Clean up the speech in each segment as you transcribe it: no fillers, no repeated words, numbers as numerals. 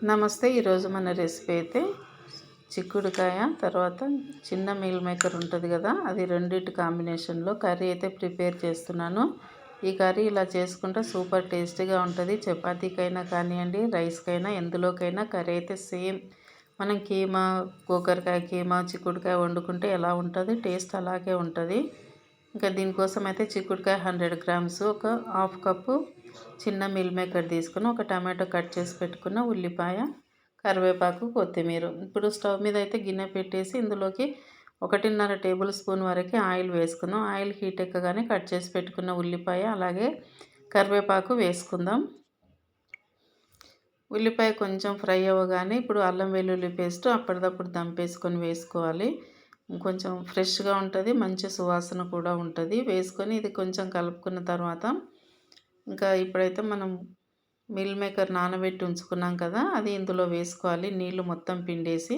నమస్తే. ఈరోజు మన రెసిపీ అయితే చిక్కుడుకాయ తర్వాత చిన్న మీల్ మేకర్ ఉంటుంది కదా, అది రెండిటి కాంబినేషన్లో కర్రీ అయితే ప్రిపేర్ చేస్తున్నాను. ఈ కర్రీ ఇలా చేసుకుంటే సూపర్ టేస్టీగా ఉంటుంది. చపాతీకైనా కానివ్వండి, రైస్కైనా, ఎందులోకైనా కర్రీ అయితే సేమ్ మనం కీమా, గోకరకాయ కీమా, చిక్కుడుకాయ వండుకుంటే ఎలా ఉంటుంది టేస్ట్ అలాగే ఉంటుంది. ఇంకా దీనికోసం అయితే చిక్కుడుకాయ 100 గ్రామ్స్, ఒక హాఫ్ కప్పు చిన్న మిల్ మేకర్ తీసుకుని, ఒక టమాటో కట్ చేసి పెట్టుకున్న, ఉల్లిపాయ, కరివేపాకు, కొత్తిమీర. ఇప్పుడు స్టవ్ మీద అయితే గిన్నె పెట్టేసి ఇందులోకి 1.5 టేబుల్ స్పూన్ వరకు ఆయిల్ వేసుకుందాం. ఆయిల్ హీట్ ఎక్కగానే కట్ చేసి పెట్టుకున్న ఉల్లిపాయ అలాగే కరివేపాకు వేసుకుందాం. ఉల్లిపాయ కొంచెం ఫ్రై అవ్వగానే ఇప్పుడు అల్లం వెల్లుల్లి పేస్ట్ అప్పటిదప్పుడు దంపేసుకొని వేసుకోవాలి. కొంచెం ఫ్రెష్గా ఉంటుంది, మంచి సువాసన కూడా ఉంటుంది. వేసుకొని ఇది కొంచెం కలుపుకున్న తర్వాత ఇంకా ఇప్పుడైతే మనం మిల్ మేకర్ నానబెట్టి ఉంచుకున్నాం కదా, అది ఇందులో వేసుకోవాలి. నీళ్లు మొత్తం పిండేసి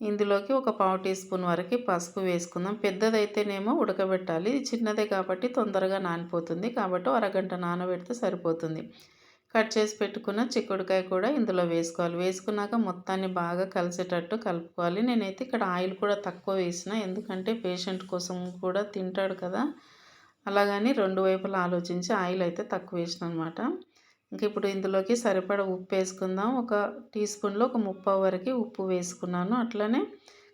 ఇందులోకి ఒక పావు టీ స్పూన్ వరకు పసుపు వేసుకుందాం. పెద్దదైతేనేమో ఉడకబెట్టాలి, చిన్నదే కాబట్టి తొందరగా నానిపోతుంది, కాబట్టి అరగంట నానబెడితే సరిపోతుంది. కట్ చేసి పెట్టుకున్న చిక్కుడుకాయ కూడా ఇందులో వేసుకోవాలి. వేసుకున్నాక మొత్తాన్ని బాగా కలిసేటట్టు కలుపుకోవాలి. నేనైతే ఇక్కడ ఆయిల్ కూడా తక్కువ వేసిన, ఎందుకంటే పేషెంట్ కోసం కూడా తింటాడు కదా, అలాగని రెండు వైపులా ఆలోచించి ఆయిల్ అయితే తక్కువ వేసిన అనమాట. ఇంక ఇప్పుడు ఇందులోకి సరిపడా ఉప్పు వేసుకుందాం. ఒక టీ స్పూన్లో ఒక ముప్పావు వరకు ఉప్పు వేసుకున్నాను. అట్లనే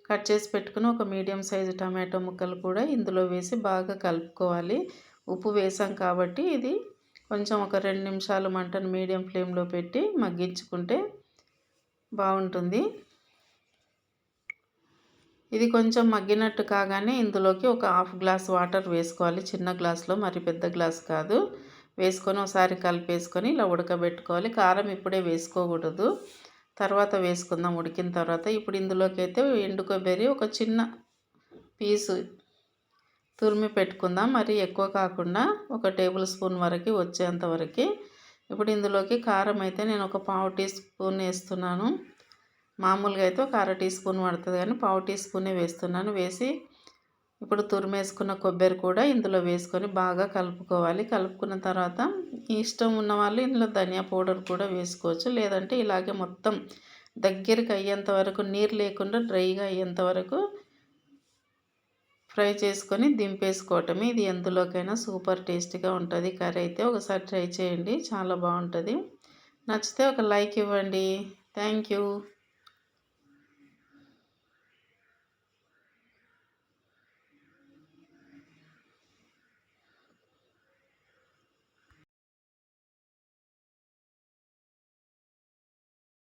కట్ చేసి పెట్టుకుని ఒక మీడియం సైజు టమాటో ముక్కలు కూడా ఇందులో వేసి బాగా కలుపుకోవాలి. ఉప్పు వేసాం కాబట్టి ఇది కొంచెం ఒక 2 నిమిషాలు మంటను మీడియం ఫ్లేమ్లో పెట్టి మగ్గించుకుంటే బాగుంటుంది. ఇది కొంచెం మగ్గినట్టు కాగానే ఇందులోకి ఒక హాఫ్ గ్లాస్ వాటర్ వేసుకోవాలి. చిన్న గ్లాస్లో, మరి పెద్ద గ్లాస్ కాదు. వేసుకొని ఒకసారి కలిపేసుకొని ఇలా ఉడకబెట్టుకోవాలి. కారం ఇప్పుడే వేసుకోకూడదు, తర్వాత వేసుకుందాం ఉడికిన తర్వాత. ఇప్పుడు ఇందులోకి అయితే ఎండు కొబ్బరి ఒక చిన్న పీసు తురిమి పెట్టుకుందాం. మరి ఎక్కువ కాకుండా ఒక టేబుల్ స్పూన్ వరకు వచ్చేంత వరకు. ఇప్పుడు ఇందులోకి కారం అయితే నేను ఒక పావు టీ స్పూన్ వేస్తున్నాను. మామూలుగా అయితే ఒక అర టీ స్పూన్ పడుతుంది, కానీ పావు టీ స్పూనే వేస్తున్నాను. వేసి ఇప్పుడు తురిమేసుకున్న కొబ్బరి కూడా ఇందులో వేసుకొని బాగా కలుపుకోవాలి. కలుపుకున్న తర్వాత ఇష్టం ఉన్న వాళ్ళు ఇందులో ధనియా పౌడర్ కూడా వేసుకోవచ్చు, లేదంటే ఇలాగే మొత్తం దగ్గరికి అయ్యేంత వరకు, నీరు లేకుండా డ్రైగా అయ్యేంత వరకు ఫ్రై చేసుకొని దింపేసుకోవటమే. ఇది ఎందులోకైనా సూపర్ టేస్టీగా ఉంటుంది కర్రీ అయితే. ఒకసారి ట్రై చేయండి, చాలా బాగుంటుంది. నచ్చితే ఒక లైక్ ఇవ్వండి. Thank you.